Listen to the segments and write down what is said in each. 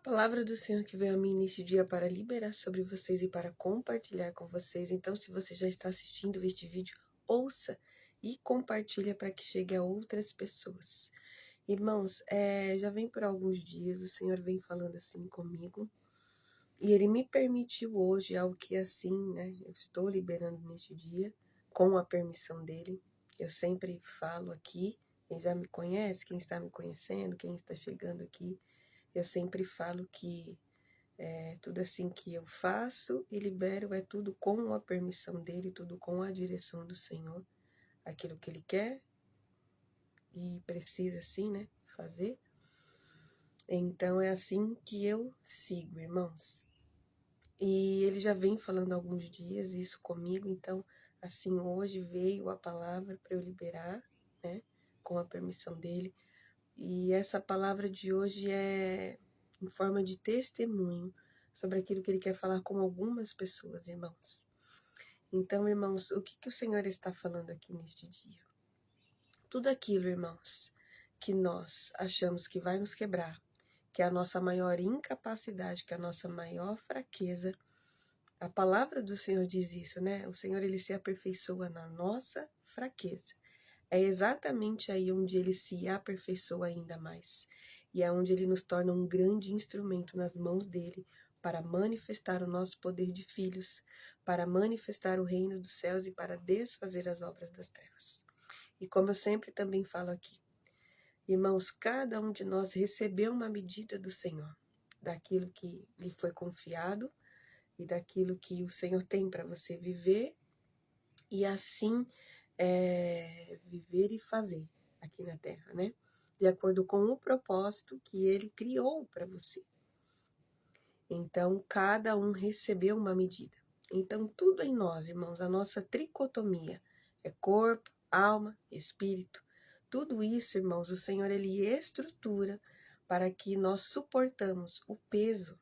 Palavra do Senhor que veio a mim neste dia para liberar sobre vocês e para compartilhar com vocês. Então, se você já está assistindo este vídeo, ouça e compartilha para que chegue a outras pessoas. Irmãos, já vem por alguns dias, o Senhor vem falando assim comigo. E Ele me permitiu hoje algo que assim, né, eu estou liberando neste dia, com a permissão dEle. Eu sempre falo aqui, quem já me conhece, quem está me conhecendo, quem está chegando aqui, eu sempre falo que tudo assim que eu faço e libero é tudo com a permissão dEle, tudo com a direção do Senhor. Aquilo que Ele quer e precisa assim, né, fazer. Então é assim que eu sigo, irmãos. E Ele já vem falando há alguns dias isso comigo, então assim hoje veio a palavra para eu liberar, né, com a permissão dEle. E essa palavra de hoje é em forma de testemunho sobre aquilo que Ele quer falar com algumas pessoas, irmãos. Então, irmãos, o que o Senhor está falando aqui neste dia? Tudo aquilo, irmãos, que nós achamos que vai nos quebrar, que é a nossa maior incapacidade, que é a nossa maior fraqueza, a palavra do Senhor diz isso, né? O Senhor, Ele se aperfeiçoa na nossa fraqueza. É exatamente aí onde Ele se aperfeiçoa ainda mais. E é onde Ele nos torna um grande instrumento nas mãos dEle para manifestar o nosso poder de filhos, para manifestar o reino dos céus e para desfazer as obras das trevas. E como eu sempre também falo aqui, irmãos, cada um de nós recebeu uma medida do Senhor, daquilo que lhe foi confiado e daquilo que o Senhor tem para você viver e assim viver e fazer aqui na Terra, né? De acordo com o propósito que Ele criou para você. Então, cada um recebeu uma medida. Então, tudo em nós, irmãos, a nossa tricotomia é corpo, alma, espírito. Tudo isso, irmãos, o Senhor, Ele estrutura para que nós suportamos o peso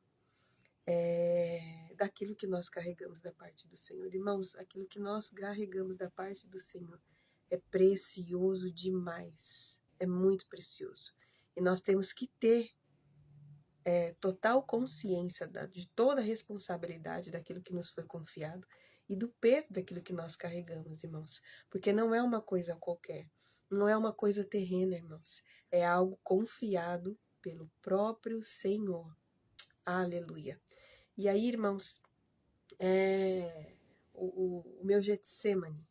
daquilo que nós carregamos da parte do Senhor. Irmãos, aquilo que nós carregamos da parte do Senhor é precioso demais, é muito precioso. E nós temos que ter total consciência de toda a responsabilidade daquilo que nos foi confiado e do peso daquilo que nós carregamos, irmãos. Porque não é uma coisa qualquer, não é uma coisa terrena, irmãos. É algo confiado pelo próprio Senhor. Aleluia. E aí, irmãos, o meu Getsemane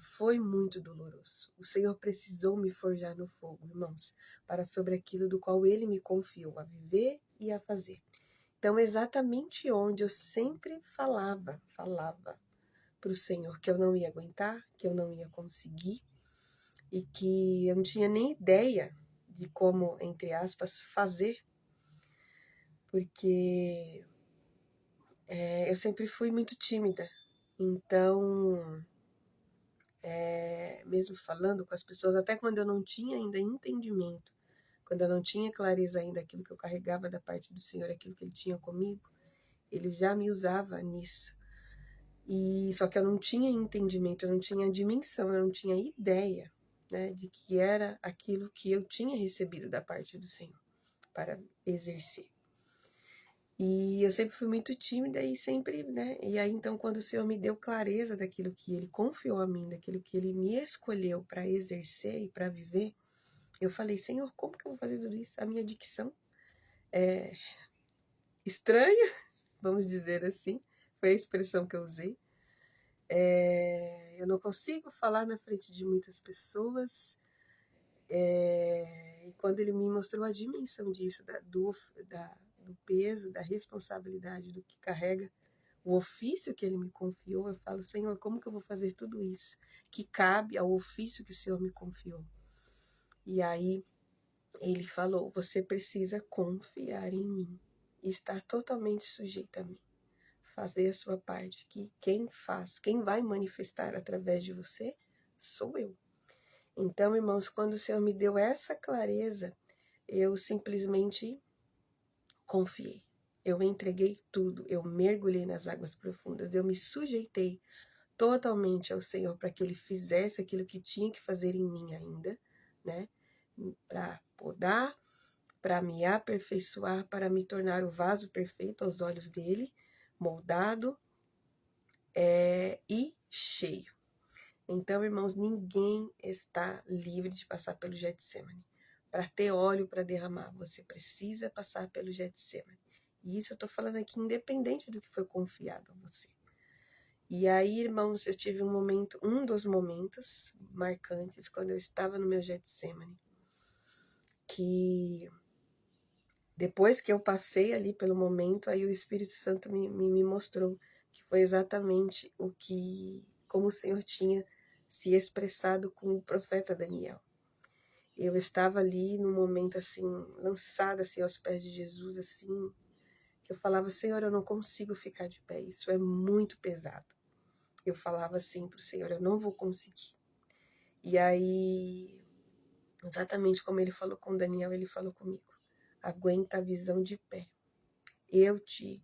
foi muito doloroso. O Senhor precisou me forjar no fogo, irmãos, para sobre aquilo do qual Ele me confiou a viver e a fazer. Então, exatamente onde eu sempre falava para o Senhor que eu não ia aguentar, que eu não ia conseguir e que eu não tinha nem ideia de como, entre aspas, fazer, porque eu sempre fui muito tímida. Então, mesmo falando com as pessoas, até quando eu não tinha ainda entendimento, quando eu não tinha clareza ainda daquilo que eu carregava da parte do Senhor, aquilo que Ele tinha comigo, Ele já me usava nisso. E só que eu não tinha entendimento, eu não tinha dimensão, eu não tinha ideia, né, de que era aquilo que eu tinha recebido da parte do Senhor para exercer. E eu sempre fui muito tímida e sempre, né? E aí então quando o Senhor me deu clareza daquilo que Ele confiou a mim, daquilo que Ele me escolheu para exercer e para viver, eu falei, Senhor, como que eu vou fazer tudo isso? A minha dicção é estranha, vamos dizer assim, foi a expressão que eu usei. Eu não consigo falar na frente de muitas pessoas. E quando Ele me mostrou a dimensão disso, do peso, da responsabilidade do que carrega, o ofício que Ele me confiou, eu falo, Senhor, como que eu vou fazer tudo isso que cabe ao ofício que o Senhor me confiou? E aí Ele falou, você precisa confiar em mim e estar totalmente sujeito a mim. Fazer a sua parte, que quem vai manifestar através de você, sou eu. Então, irmãos, quando o Senhor me deu essa clareza, eu simplesmente confiei. Eu entreguei tudo, eu mergulhei nas águas profundas, eu me sujeitei totalmente ao Senhor para que Ele fizesse aquilo que tinha que fazer em mim ainda, né? Para podar, para me aperfeiçoar, para me tornar o vaso perfeito aos olhos dele, moldado e cheio. Então, irmãos, ninguém está livre de passar pelo Getsemane. Para ter óleo para derramar, você precisa passar pelo Getsemane. E isso eu estou falando aqui independente do que foi confiado a você. E aí, irmãos, eu tive um dos momentos marcantes, quando eu estava no meu Getsemane, que depois que eu passei ali pelo momento, aí o Espírito Santo me mostrou que foi exatamente como o Senhor tinha se expressado com o profeta Daniel. Eu estava ali num momento assim, lançada assim aos pés de Jesus, assim, que eu falava: Senhor, eu não consigo ficar de pé, isso é muito pesado. Eu falava assim para o Senhor: eu não vou conseguir. E aí, exatamente como ele falou com Daniel, ele falou comigo: aguenta a visão de pé. Eu te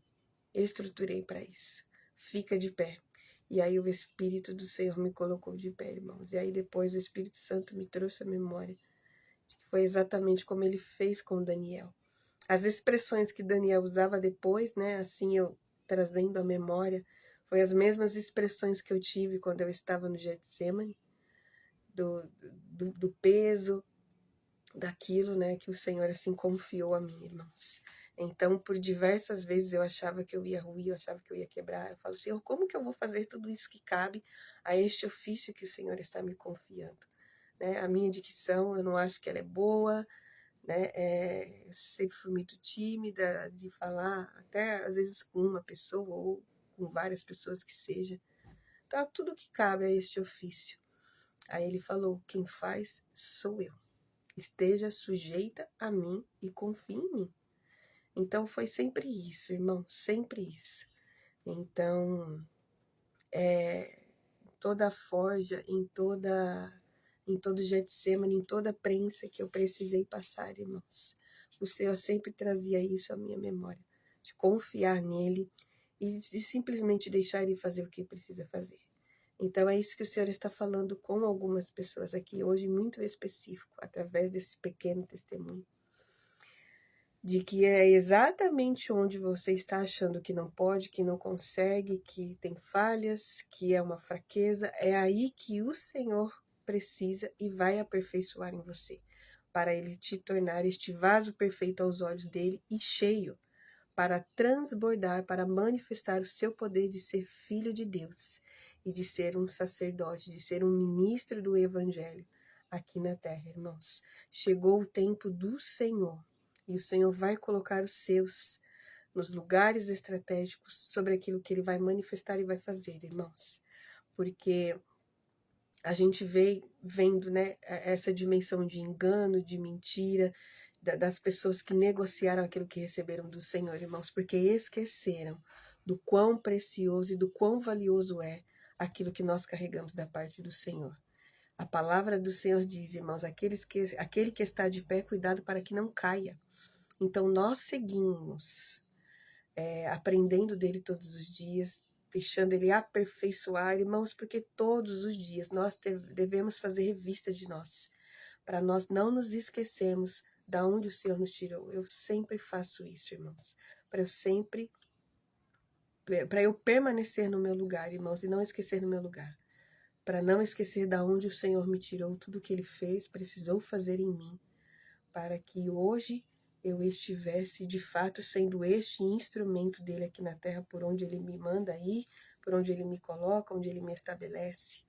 estruturei para isso. Fica de pé. E aí o Espírito do Senhor me colocou de pé, irmãos. E aí depois o Espírito Santo me trouxe a memória de que foi exatamente como ele fez com Daniel. As expressões que Daniel usava depois, né, assim eu trazendo a memória, foi as mesmas expressões que eu tive quando eu estava no Getsemane, do peso, daquilo, né, que o Senhor assim confiou a mim, irmãos. Então, por diversas vezes eu achava que eu ia ruir, eu achava que eu ia quebrar. Eu falo: Senhor, como que eu vou fazer tudo isso que cabe a este ofício que o Senhor está me confiando? Né? A minha dicção, eu não acho que ela é boa, né? Eu sempre fui muito tímida de falar, até às vezes com uma pessoa ou com várias pessoas que seja. Então, tudo que cabe a este ofício. Aí ele falou: quem faz sou eu. Esteja sujeita a mim e confie em mim. Então foi sempre isso, irmão, sempre isso. Então, toda a forja, em todo Getsemane, em toda a prensa que eu precisei passar, irmãos, o Senhor sempre trazia isso à minha memória, de confiar nele e de simplesmente deixar ele fazer o que precisa fazer. Então é isso que o Senhor está falando com algumas pessoas aqui hoje, muito específico, através desse pequeno testemunho, de que é exatamente onde você está achando que não pode, que não consegue, que tem falhas, que é uma fraqueza, é aí que o Senhor precisa e vai aperfeiçoar em você, para ele te tornar este vaso perfeito aos olhos dele e cheio, para transbordar, para manifestar o seu poder de ser filho de Deus e de ser um sacerdote, de ser um ministro do Evangelho aqui na terra, irmãos. Chegou o tempo do Senhor e o Senhor vai colocar os seus nos lugares estratégicos sobre aquilo que ele vai manifestar e vai fazer, irmãos. Porque a gente vendo, né, essa dimensão de engano, de mentira, das pessoas que negociaram aquilo que receberam do Senhor, irmãos, porque esqueceram do quão precioso e do quão valioso é aquilo que nós carregamos da parte do Senhor. A palavra do Senhor diz, irmãos, aquele que está de pé, cuidado para que não caia. Então nós seguimos aprendendo dele todos os dias, deixando ele aperfeiçoar, irmãos, porque todos os dias nós devemos fazer revista de nós, para nós não nos esquecermos da onde o Senhor nos tirou. Eu sempre faço isso, irmãos, para eu permanecer no meu lugar, irmãos, e não esquecer no meu lugar, para não esquecer da onde o Senhor me tirou, tudo que ele fez, precisou fazer em mim, para que hoje eu estivesse de fato sendo este instrumento dele aqui na terra, por onde ele me manda ir, por onde ele me coloca, onde ele me estabelece.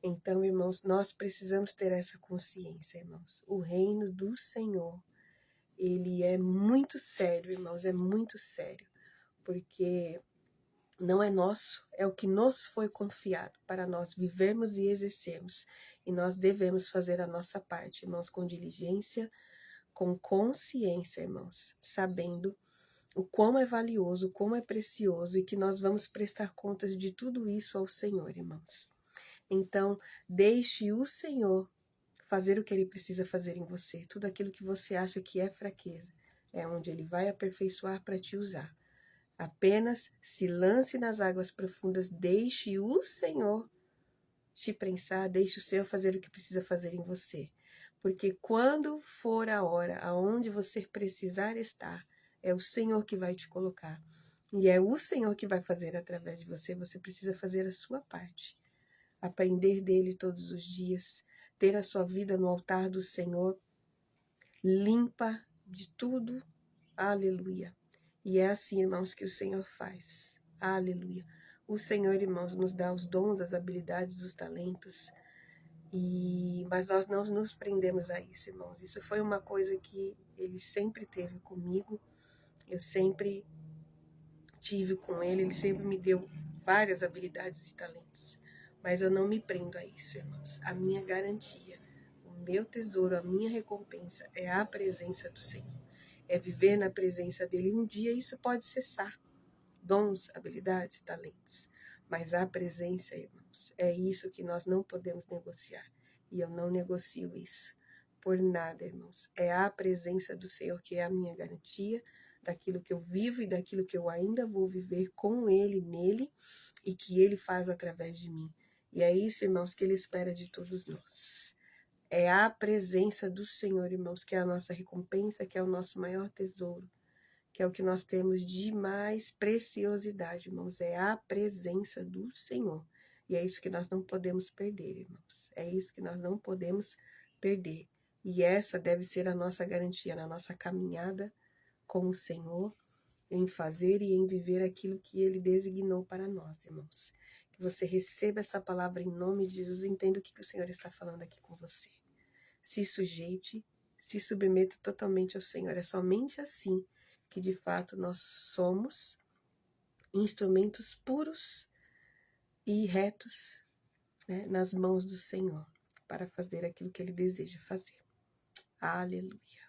Então, irmãos, nós precisamos ter essa consciência, irmãos. O reino do Senhor, ele é muito sério, irmãos, é muito sério, porque não é nosso, é o que nos foi confiado para nós vivermos e exercermos. E nós devemos fazer a nossa parte, irmãos, com diligência, com consciência, irmãos, sabendo o quão é valioso, o quão é precioso e que nós vamos prestar contas de tudo isso ao Senhor, irmãos. Então, deixe o Senhor fazer o que ele precisa fazer em você. Tudo aquilo que você acha que é fraqueza, é onde ele vai aperfeiçoar para te usar. Apenas se lance nas águas profundas, deixe o Senhor te prensar, deixe o Senhor fazer o que precisa fazer em você. Porque quando for a hora aonde você precisar estar, é o Senhor que vai te colocar. E é o Senhor que vai fazer através de você. Você precisa fazer a sua parte. Aprender dele todos os dias. Ter a sua vida no altar do Senhor, limpa de tudo. Aleluia. E é assim, irmãos, que o Senhor faz. Aleluia. O Senhor, irmãos, nos dá os dons, as habilidades, os talentos. Mas nós não nos prendemos a isso, irmãos. Isso foi uma coisa que ele sempre teve comigo. Eu sempre tive com ele. Ele sempre me deu várias habilidades e talentos. Mas eu não me prendo a isso, irmãos. A minha garantia, o meu tesouro, a minha recompensa é a presença do Senhor. É viver na presença dele. Um dia isso pode cessar. Dons, habilidades, talentos. Mas a presença, irmãos, é isso que nós não podemos negociar. E eu não negocio isso por nada, irmãos. É a presença do Senhor que é a minha garantia daquilo que eu vivo e daquilo que eu ainda vou viver com Ele, nele, e que Ele faz através de mim. E é isso, irmãos, que Ele espera de todos nós. É a presença do Senhor, irmãos, que é a nossa recompensa, que é o nosso maior tesouro, que é o que nós temos de mais preciosidade, irmãos. É a presença do Senhor. E é isso que nós não podemos perder, irmãos. É isso que nós não podemos perder. E essa deve ser a nossa garantia na nossa caminhada com o Senhor, em fazer e em viver aquilo que Ele designou para nós, irmãos. Que você receba essa palavra em nome de Jesus, entenda o que o Senhor está falando aqui com você. Se sujeite, se submeta totalmente ao Senhor. É somente assim que de fato nós somos instrumentos puros e retos, né, nas mãos do Senhor, para fazer aquilo que Ele deseja fazer. Aleluia.